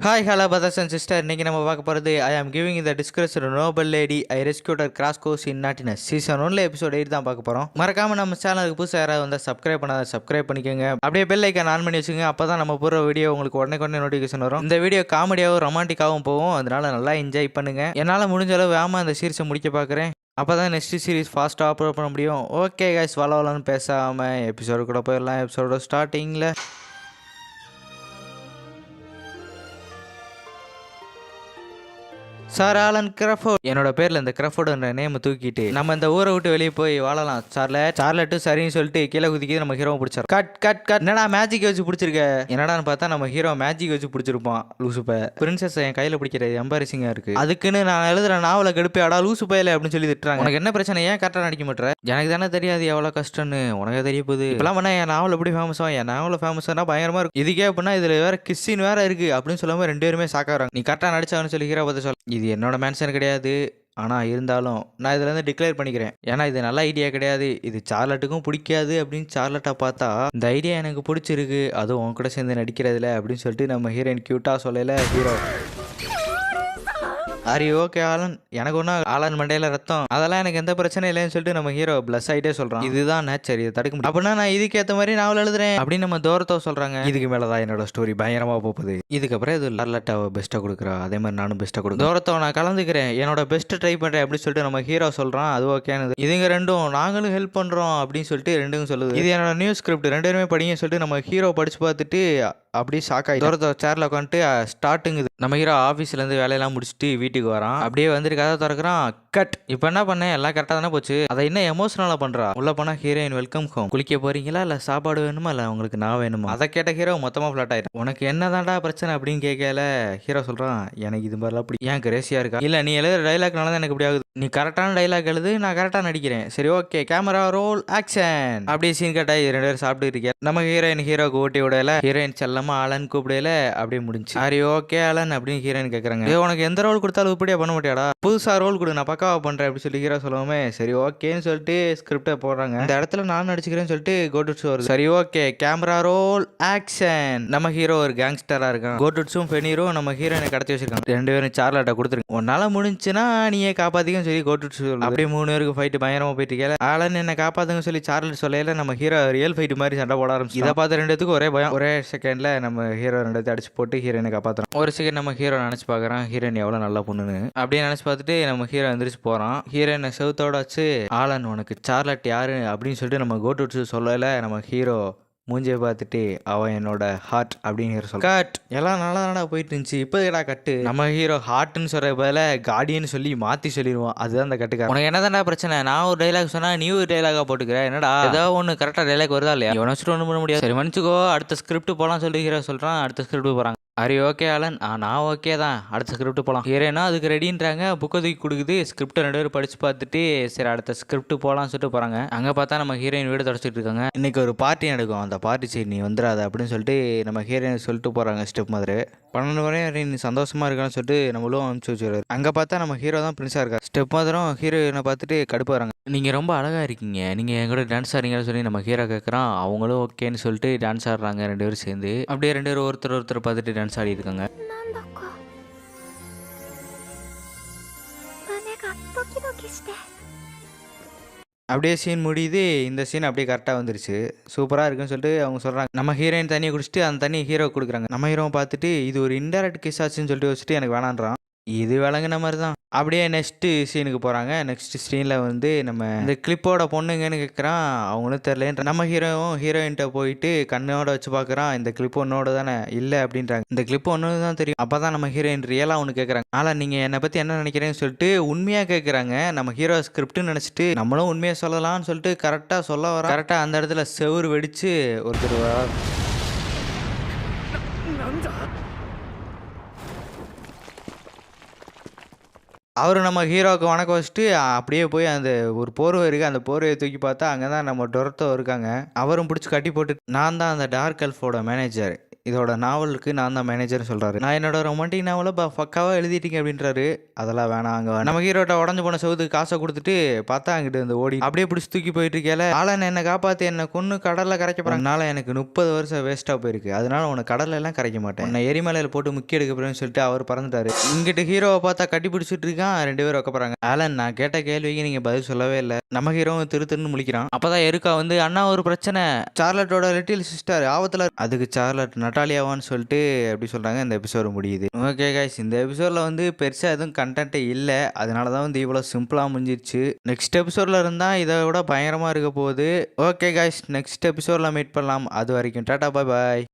Hi hello brothers and sister. இன்னைக்கு நம்ம பார்க்க போகிறது I am giving the description noble lady I rescued grass course in naughtiness season 1 episode 8 தான் பார்க்க போகிறோம். மறக்காம நம்ம சேனலுக்கு புதுசாக யாராவது வந்து சப்ஸ்கிரைப் பண்ணாத சப்ஸ்கிரைப் பண்ணிக்கோங்க. அப்படியே பெல் ஐக்கான் ஆன் பண்ணி வச்சுங்க. அப்போ தான் நம்ம போகிற வீடியோ உங்களுக்கு உடனே நோட்டிஃபிகேஷன் வரும். இந்த வீடியோ காமெடியாகவும் ரொமான்டிக்காகவும் போகும், அதனால நல்லா என்ஜாய் பண்ணுங்க. என்னால் முடிஞ்ச அளவு வேகமாக இந்த சீரிஸை முடிக்க பார்க்குறேன். அப்போ தான் நெக்ஸ்ட் சீரிஸ் ஃபாஸ்ட்டாக அப்லோட் பண்ண முடியும். ஓகே கைஸ், வளவலன்னு பேசாமல் எபிசோடு கூட போயிடலாம். எபிசோட ஸ்டார்டிங்கில் சார் ஆலன் கிராஃபோர்ட், என்னோட பேர்ல இந்த கிராஃபோர்டுன்ற நேம் தூக்கிட்டு நம்ம இந்த ஊரை விட்டு வெளியே போய் வாழலாம். சார்லெட்டு சரின்னு சொல்லிட்டு கீழே குதிக்கிது. நம்ம ஹீரோ பிடிச்சார். Cut cut cut. என்னடா மேஜிக் வச்சு பிடிச்சிருக்க? என்னடான்னு பார்த்தா நம்ம ஹீரோ மேஜிக் வச்சு பிடிச்சிருப்பான். லூசுப்ப பிரின்சஸ் என் கையில பிடிக்கிறது எம்பாரசிங்கா இருக்கு. அதுக்குன்னு நான் எழுதுற நாவல கடுப்பு அடா லூசு பையல அப்படின்னு சொல்லி திட்டுறாங்க. உனக்கு என்ன பிரச்சனை? ஏன் கரெக்டா நடிக்க மாட்டேற? எனக்கு தானே தெரியாது எவ்வளவு கஷ்டம்னு. உனக்கு தெரிய போகுது. இப்பெல்லாம் பண்ணா என் நாவல் எப்படி ஃபேமஸா? என் நாவல ஃபேமஸ்னா பயங்கரமா இருக்கும். இதுக்கே அப்படின்னா இதுல வேற கிஸ்ஸின் வேற இருக்கு அப்படின்னு சொல்லாம ரெண்டு பேருமே சாக்காராங்க. நீ கரெக்டா நடிச்சான்னு சொல்லி ஹீரோ பார்த்து சொல்ல, இது என்னோட மேன்ஷன் கிடையாது, ஆனால் இருந்தாலும் நான் இதுலேருந்து டிக்ளேர் பண்ணிக்கிறேன். ஏன்னா இது நல்ல ஐடியா கிடையாது, இது சார்லட்டுக்கும் பிடிக்காது அப்படின்னு சார்லட்டை பார்த்தா இந்த ஐடியா எனக்கு பிடிச்சிருக்கு, அதுவும் உன் கூட சேர்ந்து நடிக்கிறதுல அப்படின்னு சொல்லிட்டு நம்ம ஹீரோயின் க்யூட்டாக சொல்லல. ஹீரோ அரி ஓகே ஆலன், எனக்கு ஒன்றும் ஆலன் மண்டையில் ரத்தம் அதெல்லாம் எனக்கு எந்த பிரச்சனையும் இல்லைன்னு சொல்லிட்டு நம்ம ஹீரோ பிளஸ் ஆகிட்டே சொல்கிறான். இதுதான் நேச்சர், இதை தடுக்க முடியும். அப்படின்னா நான் இதுக்கேற்ற மாதிரி நாவல் எழுதுறேன் அப்படின்னு நம்ம தூரத்தை சொல்கிறாங்க. இதுக்கு மேலே தான் என்னோட ஸ்டோரி பயங்கரமாக போகுது. இதுக்கப்புறம் இது லார்லட்டாவை பெஸ்ட்டாக கொடுக்குறா, அதே மாதிரி நானும் பெஸ்ட்டாக கொடுக்குறேன். தூரத்தை நான் கலந்துக்கிறேன், என்னோட பெஸ்ட்டு ட்ரை பண்ணுறேன் அப்படின்னு சொல்லிட்டு நம்ம ஹீரோ சொல்கிறான். அது ஓகேன்னு இதுங்க ரெண்டும் நாங்களும் ஹெல்ப் பண்ணுறோம் அப்படின்னு சொல்லிட்டு ரெண்டும் சொல்லுது. இது என்னோட நியூஸ் ஸ்கிரிப்ட், ரெண்டு பேருமே படிங்க சொல்லிட்டு நம்ம ஹீரோ படிச்சு பார்த்துட்டு அப்படியே ஷாக் ஆகி தூரத்தை சேர்ல உட்காந்துட்டு ஸ்டார்ட்டுங்குது. நம்ம ஹீரோ ஆஃபீஸ்லேருந்து வேலையெல்லாம் முடிச்சுட்டு வீட்டுக்கு வரான். அப்படியே வந்துட்டு கதை திறக்கிறான். கட். இப்போ என்ன பண்ணேன்? எல்லாம் கரெக்டாக தானே போச்சு. அதை இன்னும் எமோஷனலாக பண்ணுறா. உள்ள போனால் ஹீரோயின் வெல்கம் ஹோம், குளிக்க போறீங்களா இல்லை சாப்பாடு வேணுமா இல்லை உங்களுக்கு நான் வேணுமா? அதை கேட்ட ஹீரோ மொத்தமாக ஃப்ளாட் ஆயிடும். உனக்கு என்னதான்டா பிரச்சனை அப்படின்னு கேட்கல. ஹீரோ சொல்கிறான், எனக்கு இது மாதிரிலாம் அப்படி ஏன் கிரேசியாக இருக்கா? இல்லை நீ எழுதுற டைலாக்னால தான் எனக்கு இப்படி ஆகுது. நீ கரெக்டான டைலாக் எழுது, நான் கரெக்டாக நடிக்கிறேன். சரி ஓகே, கேமரா ரோல் ஆக்ஷன். அப்படியே சீன் கட்டாய் ரெண்டு பேரும் சாப்பிட்டு இருக்கேன். நம்ம ஹீரோயின் ஹீரோக்கு ஓட்டி விடல, ஹீரோயின் செல்லமா ஆலன் கூப்பிடல, அப்படியே முடிஞ்சு. சரி ஓகே ஆலன் அப்படின்னு ஹீரோயின் கேட்குறாங்க. உனக்கு எந்த ரோல் கொடுத்தாலும் இப்படியே பண்ண மாட்டியாடா, புதுசாக ரோல் கொடு, நான் பக்காவா பண்ணுறேன் அப்படி சொல்லி ஹீரோ சொல்லுவோமே. சரி ஓகேன்னு சொல்லிட்டு ஸ்கிரிப்டை போடுறாங்க. இந்த இடத்துல நான் நடிச்சுக்கிறேன்னு சொல்லிட்டு கோட்டுட்ஸ் வருது. சரி ஓகே, கேமரா ரோல் ஆக்ஷன். நம்ம ஹீரோ ஒரு கேங்ஸ்டரா இருக்கான். கோட்டுட்ஸும் ஃபெனீரும் நம்ம ஹீரோயினை கடத்தி வச்சிருக்காங்க. ரெண்டு பேரும் சார்லட்டை கொடுத்துருக்கு. உன்னால முடிஞ்சுன்னா நீயே காப்பாத்திக்க சொல்லி கோட்டுட்ஸ் சொல்லு. அப்படியே மூணு பேருக்கு ஃபைட் பயங்கரமா போயிட்டு இருக்கல. ஆலன் என்ன காப்பாத்துங்க சொல்லி சார்லட் சொல்லையில நம்ம ஹீரோ ரியல் ஃபைட் மாதிரி சண்டை போட ஆரம்பிச்சு. இதை பார்த்து ரெண்டுத்துக்கும் ஒரே பயம். ஒரே செகண்ட்ல நம்ம ஹீரோ ரெண்டு அடிச்சு போட்டு ஹீரோயினை காப்பாத்துறோம். ஒரு செகண்ட் நம்ம ஹீரோ நினைச்சு பாக்குறான் ஹீரோயின் எவ்வளவு நல்லா பொண்ணுன்னு. அப்படியே நினைச்சு பார்த்துட்டு நம்ம ஹீரோ எந்திரிச்சு போறான். ஹீரோயினை செவுத்தோட வச்சு, ஆலன் உனக்கு சார்லட் யாரு அப்படின்னு சொல்லிட்டு நம்ம கோட்டுட்ஸ் சொல்லல. நம்ம ஹீரோ மூஞ்சியை பார்த்துட்டு அவன் என்னோட ஹார்ட் அப்படின்னு சொல்ல. கட். எல்லாம் நல்லா போயிட்டு இருந்துச்சு, இப்போ ஏடா கட்டு? நம்ம ஹீரோ ஹார்ட்னு சொல்ற பதில கார்டியன் சொல்லி மாத்தி சொல்லிடுவோம். அதுதான் அந்த கட்டுக்கார. உனக்கு என்னதான்டா பிரச்சனை? நான் ஒரு டைலாக் சொன்னா நீ ஒரு டைலாகா போட்டுக்கிற, என்னடா ஏதாவது ஒன்று கரெக்டாக டைலாக் வருதா இல்லையா? இவனை வச்சுட்டு ஒன்றும் பண்ண முடியாது. சரி மன்னிச்சுக்கோ, அடுத்த ஸ்கிரிப்ட் போகலாம் சொல்லிட்டு ஹீரோ சொல்றான். அடுத்த ஸ்கிரிப்ட் போறாங்க. அரி ஓகே ஆலன், நான் ஓகே தான், அடுத்த ஸ்கிரிப்ட் போகலாம். ஹீரோனா அதுக்கு ரெடின்றாங்க. புக்கை தூக்கி கொடுக்குது. ஸ்கிரிப்டை ரெண்டு பேரும் படிச்சு பார்த்துட்டு சரி அடுத்த ஸ்கிரிப்ட் போகலாம்னு சொல்லிட்டு போகிறாங்க. அங்கே பார்த்தா நம்ம ஹீரோயின் வீடு தொடச்சிட்டு இருக்காங்க. இன்னைக்கு ஒரு பார்ட்டி நடக்கும், அந்த பார்ட்டி சரி நீ வந்துடாத அப்படின்னு சொல்லிட்டு நம்ம ஹீரோயின் சொல்லிட்டு போகிறாங்க. ஸ்டெப் மாதிரி 12 வரையும் நீ சந்தோஷமா இருக்கான்னு சொல்லிட்டு நம்மளும் அனுப்பிச்சு வச்சுருவாரு. அங்கே பார்த்தா நம்ம ஹீரோ தான் பிரின்ஸாக இருக்கார். ஸ்டெப் மாதிரம் ஹீரோயினை பார்த்துட்டு கடுப்பு வராங்க. நீங்கள் ரொம்ப அழகாக இருக்கீங்க, நீங்கள் என் கூட டான்ஸ் ஆடுறீங்கன்னு சொல்லி நம்ம ஹீரோ கேட்குறான். அவங்களும் ஓகேன்னு சொல்லிட்டு டான்ஸ் ஆடுறாங்க ரெண்டு பேரும் சேர்ந்து. அப்படியே ரெண்டு பேரும் ஒருத்தர் பார்த்துட்டு டான்ஸ் ஆடி இருக்காங்க. அப்படியே சீன் முடியுது. இந்த சீன் அப்படியே கரெக்டாக வந்துருச்சு, சூப்பராக இருக்குன்னு சொல்லிட்டு அவங்க சொல்கிறாங்க. நம்ம ஹீரோயின் தண்ணியை குடிச்சிட்டு அந்த தண்ணி ஹீரோ கொடுக்குறாங்க. நம்ம ஹீரோவை பார்த்துட்டு இது ஒரு இன்டைரக்ட் கிஸ் ஆச்சுன்னு சொல்லிட்டு வச்சுட்டு எனக்கு வேணான்றான். இது விளங்குன மாதிரி தான். அப்படியே நெக்ஸ்ட்டு சீனுக்கு போகிறாங்க. நெக்ஸ்ட் சீனில் வந்து நம்ம இந்த கிளிப்போட பொண்ணுங்கன்னு கேட்குறான். அவங்களும் தெரிலன்ற. நம்ம ஹீரோயின்ட்ட போயிட்டு கண்ணோட வச்சு பார்க்குறான். இந்த கிளிப் ஒன்னோட தானே? இல்லை அப்படின்றாங்க. இந்த கிளிப் ஒன்று தான் தெரியும். அப்போ தான் நம்ம ஹீரோயின் ரியலாக ஒன்று கேட்குறாங்க. ஆனால் நீங்கள் என்னை பற்றி என்ன நினைக்கிறேன்னு சொல்லிட்டு உண்மையாக கேட்குறாங்க. நம்ம ஹீரோ ஸ்கிரிப்ட்னு நினச்சிட்டு நம்மளும் உண்மையாக சொல்லலாம்னு சொல்லிட்டு கரெக்டாக சொல்ல வரோம். கரெக்டாக அந்த இடத்துல செவுரு வெடித்து ஒருத்தர் அவரு நம்ம ஹீரோவுக்கு வணக்கம் வச்சுட்டு அப்படியே போய் அந்த ஒரு போர்வை இருக்கு. அந்த போர்வையை தூக்கி பார்த்தா அங்க தான் நம்ம டொரத்தோ இருக்காங்க. அவரும் பிடிச்சு கட்டி போட்டு, நான் தான் அந்த டார்க் எல்ஃபோட மேனேஜர். இதோட நாவலுக்கு நான் தான் மேனேஜர்ன்னு சொல்றாரு. நான் என்னோட ரொமான்டிக் நாவல பக்காவா எழுதிட்டீங்க அப்படின்றாரு. அதெல்லாம் வேணாம் அங்க நம்ம ஹீரோட்ட உடஞ்சு போன செவுத்துக்கு காசை கொடுத்துட்டு பார்த்தா அங்கிட்டு இந்த ஓடி அப்படியே பிடிச்சி தூக்கி போயிட்டு இருக்கேல, ஆளன் என்ன காப்பாத்தி என்ன கொன்னு கடல்ல கரைக்க போறாங்கனால எனக்கு 30 வருஷம் வேஸ்டா போயிருக்கு. அதனால உனக்கு கடல்ல எல்லாம் கரைக்க மாட்டேன். உன்னை எரிமலையில போட்டு முக்கிய எடுக்க போறேன்னு சொல்லிட்டு அவர் பறந்துட்டாரு. இங்கிட்டு ஹீரோவை பார்த்தா கட்டி பிடிச்சிட்டு இருக்கான். 2 பேரும் வைக்க போறாங்க. ஆலன், நான் கேட்ட கேள்விக்கு நீங்க பதில் சொல்லவே இல்லை. நம்ம ஹீரோவும் திருன்னு முழிக்கிறான். அப்பதான் எருக்கா வந்து, அண்ணா ஒரு பிரச்சனை, சார்லட்டோட லிட்டில் சிஸ்டர் ஆபத்துல. அதுக்கு சார்லட் நட்டாலியாவான்னு சொல்லிட்டு அப்படி சொல்றாங்க. இந்த எபிசோடு முடியுது. ஓகே கைஸ், இந்த எபிசோட்ல வந்து பெருசா எதுவும் கண்டென்ட்டே இல்லை. அதனால தான் வந்து இவ்வளோ சிம்பிளா முடிஞ்சிருச்சு. நெக்ஸ்ட் எபிசோட்ல இருந்தா இதை விட பயங்கரமா இருக்க போகுது. ஓகே கைஸ், நெக்ஸ்ட் எபிசோட்ல மீட் பண்ணலாம். அது வரைக்கும் டாடா, பாய் பாய்.